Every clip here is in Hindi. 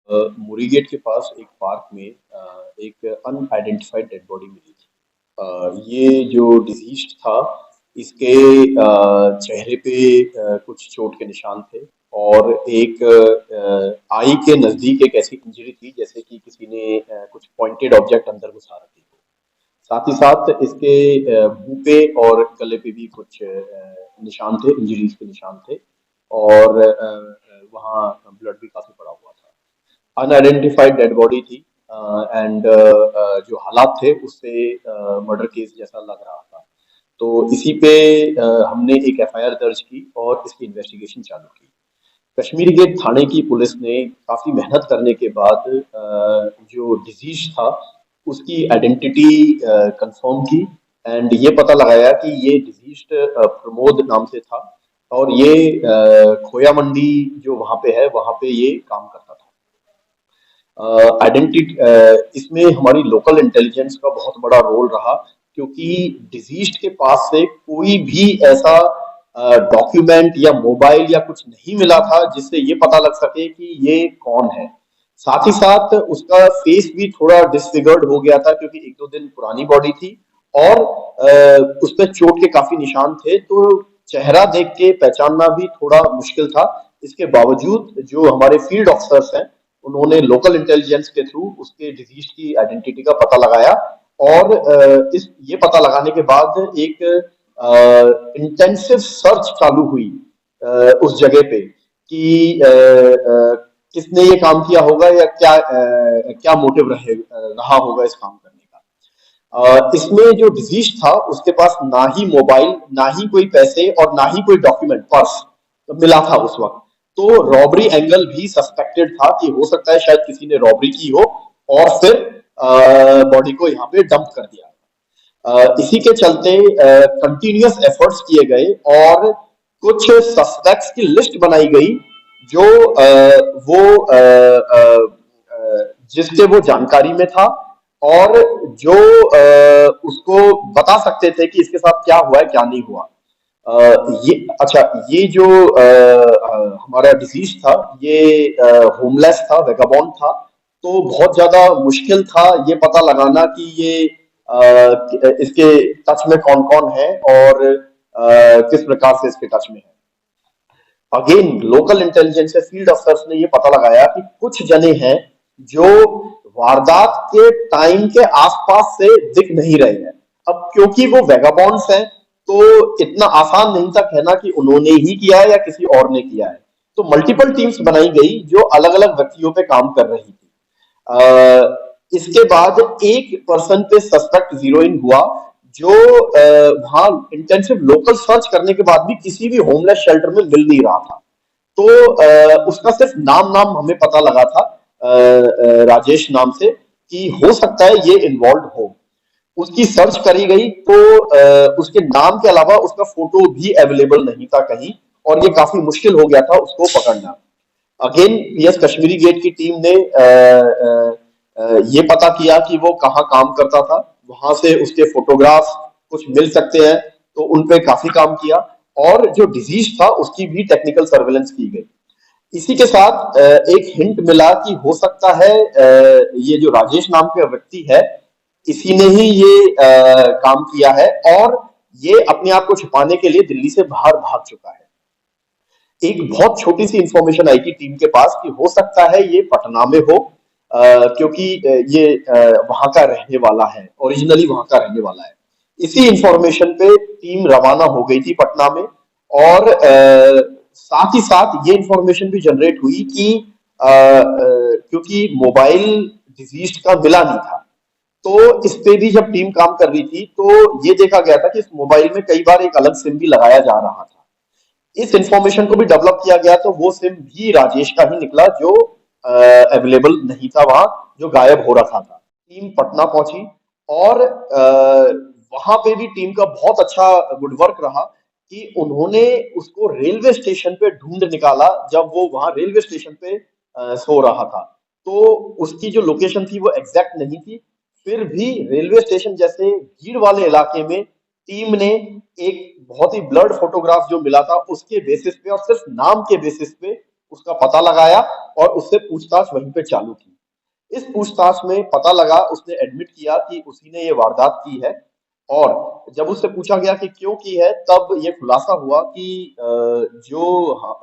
मुरीगेट के पास एक पार्क में एक अनआइडेंटिफाइड डेड बॉडी मिली थी। ये जो डिजीज था इसके चेहरे पे कुछ चोट के निशान थे और एक आई के नजदीक एक ऐसी इंजरी थी जैसे कि किसी ने कुछ पॉइंटेड ऑब्जेक्ट अंदर घुसा रखी हो। साथ ही साथ इसके मुंह पे और गले पे भी कुछ निशान थे, इंजरीज के निशान थे और वहाँ ब्लड भी काफी पड़ा हुआ था। अनआइडेंटिफाइड डेड बॉडी थी एंड जो हालात थे उससे मर्डर केस जैसा लग रहा था। तो इसी पे हमने एक एफआईआर दर्ज की और इसकी इन्वेस्टिगेशन चालू की। कश्मीरी गेट थाने की पुलिस ने काफी मेहनत करने के बाद जो डिजीज था उसकी आइडेंटिटी कंफर्म की एंड ये पता लगाया कि ये डिजीज प्रमोद नाम से था और ये खोया मंडी जो वहां पे है वहां पे ये काम करता था। आइडेंटिटी इसमें हमारी लोकल इंटेलिजेंस का बहुत बड़ा रोल रहा क्योंकि डिजीज के पास से कोई भी ऐसा डॉक्यूमेंट या मोबाइल या कुछ नहीं मिला था जिससे ये पता लग सके कि ये कौन है। साथ ही साथ उसका फेस भी थोड़ा डिसफिगर्ड हो गया था क्योंकि एक दो दिन पुरानी बॉडी थी और उस पर चोट के काफी निशान थे तो चेहरा देख के पहचानना भी थोड़ा मुश्किल था। इसके बावजूद जो हमारे फील्ड ऑफिसर्स हैं उन्होंने लोकल इंटेलिजेंस के थ्रू उसके डिजीज की आइडेंटिटी का पता लगाया और इस ये पता लगाने के बाद एक इंटेंसिव सर्च चालू हुई उस जगह पे कि किसने ये काम किया होगा या क्या मोटिव रहा होगा इस काम करने का। इसमें जो डिजीज था उसके पास ना ही मोबाइल ना ही कोई पैसे और ना ही कोई डॉक्यूमेंट पर्स मिला था उस वक्त। तो रॉबरी एंगल भी सस्पेक्टेड था कि हो सकता है शायद किसी ने रॉबरी की हो और फिर बॉडी को यहाँ पे डंप कर दिया। इसी के चलते कंटिन्यूअस एफर्ट्स किए गए और कुछ सस्पेक्ट्स की लिस्ट बनाई गई जो वो जिसके वो जानकारी में था और जो उसको बता सकते थे कि इसके साथ क्या हुआ है क्या नहीं हुआ। ये अच्छा ये जो हमारा डिजीज था ये होमलेस था, वेगाबॉन्ड था। तो बहुत ज्यादा मुश्किल था ये पता लगाना कि ये इसके टच में कौन कौन है और किस प्रकार से इसके टच में है। अगेन लोकल इंटेलिजेंस से फील्ड अफसर्स ने ये पता लगाया कि कुछ जने हैं जो वारदात के टाइम के आसपास से दिख नहीं रहे हैं। अब क्योंकि वो वेगाबॉन्ड्स हैं तो इतना आसान नहीं था कहना कि उन्होंने ही किया है या किसी और ने किया है। तो मल्टीपल टीम्स बनाई गई जो अलग अलग व्यक्तियों पे काम कर रही थी। इसके बाद एक पर्सन पे सस्पेक्ट जीरो इन हुआ जो वहां इंटेंसिव लोकल सर्च करने के बाद भी किसी भी होमलेस शेल्टर में मिल नहीं रहा था। तो उसका सिर्फ नाम हमें पता लगा था राजेश नाम से कि हो सकता है ये इन्वॉल्व हो। उसकी सर्च करी गई तो उसके नाम के अलावा उसका फोटो भी अवेलेबल नहीं था कहीं और ये काफी मुश्किल हो गया था उसको पकड़ना। अगेन पीएस कश्मीरी गेट की टीम ने ये पता किया कि वो कहाँ काम करता था, वहां से उसके फोटोग्राफ कुछ मिल सकते हैं तो उनपे काफी काम किया और जो डिजीज था उसकी भी टेक्निकल सर्वेलेंस की गई। इसी के साथ एक हिंट मिला कि हो सकता है ये जो राजेश नाम का व्यक्ति है इसी ने ही ये काम किया है और ये अपने आप को छुपाने के लिए दिल्ली से बाहर भाग चुका है। एक बहुत छोटी सी इंफॉर्मेशन आई थी टीम के पास कि हो सकता है ये पटना में हो क्योंकि ये वहां का रहने वाला है, ओरिजिनली वहां का रहने वाला है। इसी इंफॉर्मेशन पे टीम रवाना हो गई थी पटना में और साथ ही साथ ये इंफॉर्मेशन भी जनरेट हुई कि क्योंकि मोबाइल डिजीज का मिला नहीं था तो इस पे भी जब टीम काम कर रही थी तो ये देखा गया था कि इस मोबाइल में कई बार एक अलग सिम भी लगाया जा रहा था। इस इंफॉर्मेशन को भी डेवलप किया गया तो वो सिम भी राजेश का ही निकला जो अवेलेबल नहीं था वहां, जो गायब हो रखा था। टीम पटना पहुंची और वहां पे भी टीम का बहुत अच्छा गुड वर्क रहा कि उन्होंने उसको रेलवे स्टेशन पे ढूंढ निकाला जब वो वहां रेलवे स्टेशन पे सो रहा था। तो उसकी जो लोकेशन थी वो एग्जैक्ट नहीं थी, फिर भी रेलवे स्टेशन जैसे भीड़ वाले इलाके में टीम ने एक बहुत ही ब्लर्ड फोटोग्राफ जो मिला था उसके बेसिस पे और सिर्फ नाम के बेसिस पे उसका पता लगाया और उससे पूछताछ वहीं पे चालू की। इस पूछताछ में पता लगा, उसने एडमिट किया कि उसी ने ये वारदात की है। और जब उससे पूछा गया कि क्यों की है, तब ये खुलासा हुआ कि जो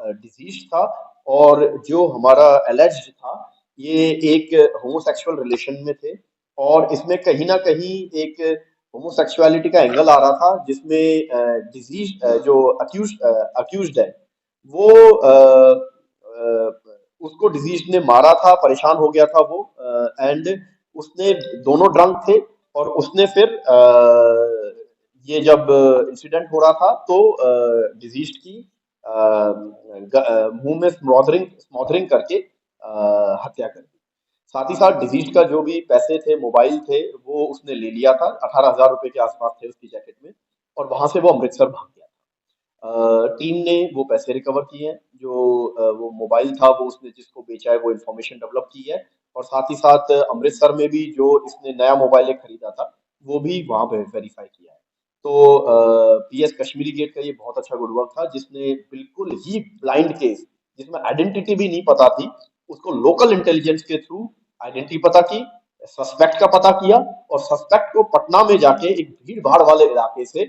डिजीज था और जो हमारा एलेज्ड था, ये एक होमोसेक्सुअल रिलेशन में थे। और इसमें कहीं ना कहीं एक होमोसेक्सुअलिटी का एंगल आ रहा था, जिसमें डिजीज जो अक्यूज्ड है, वो उसको डिजीज ने मारा था, परेशान हो गया था वो। एंड उसने, दोनों ड्रंक थे, और उसने फिर ये जब इंसिडेंट हो रहा था तो डिजीज की मुंह में स्मॉदरिंग स्मॉदरिंग करके हत्या कर दी। साथ ही साथ डिजीज का जो भी पैसे थे, मोबाइल थे, वो उसने ले लिया था। 18,000 रुपए के आसपास थे उसकी जैकेट में, और वहां से वो अमृतसर भाग गया। टीम ने वो पैसे रिकवर किए हैं। जो वो मोबाइल था, वो उसने जिसको बेचा है, वो इन्फॉर्मेशन डेवलप की है। और साथ ही साथ अमृतसर में भी जो इसने नया मोबाइल एक खरीदा था, वो भी वहां पे वेरीफाई किया है। तो पीएस कश्मीरी गेट का ये बहुत अच्छा गुड वर्क था, जिसने बिल्कुल ही ब्लाइंड केस, जिसमें आइडेंटिटी भी नहीं पता थी, उसको लोकल इंटेलिजेंस के थ्रू आइडेंटिटी पता की, सस्पेक्ट का पता किया, और सस्पेक्ट को पटना में जाके एक भीड़ भाड़ वाले इलाके से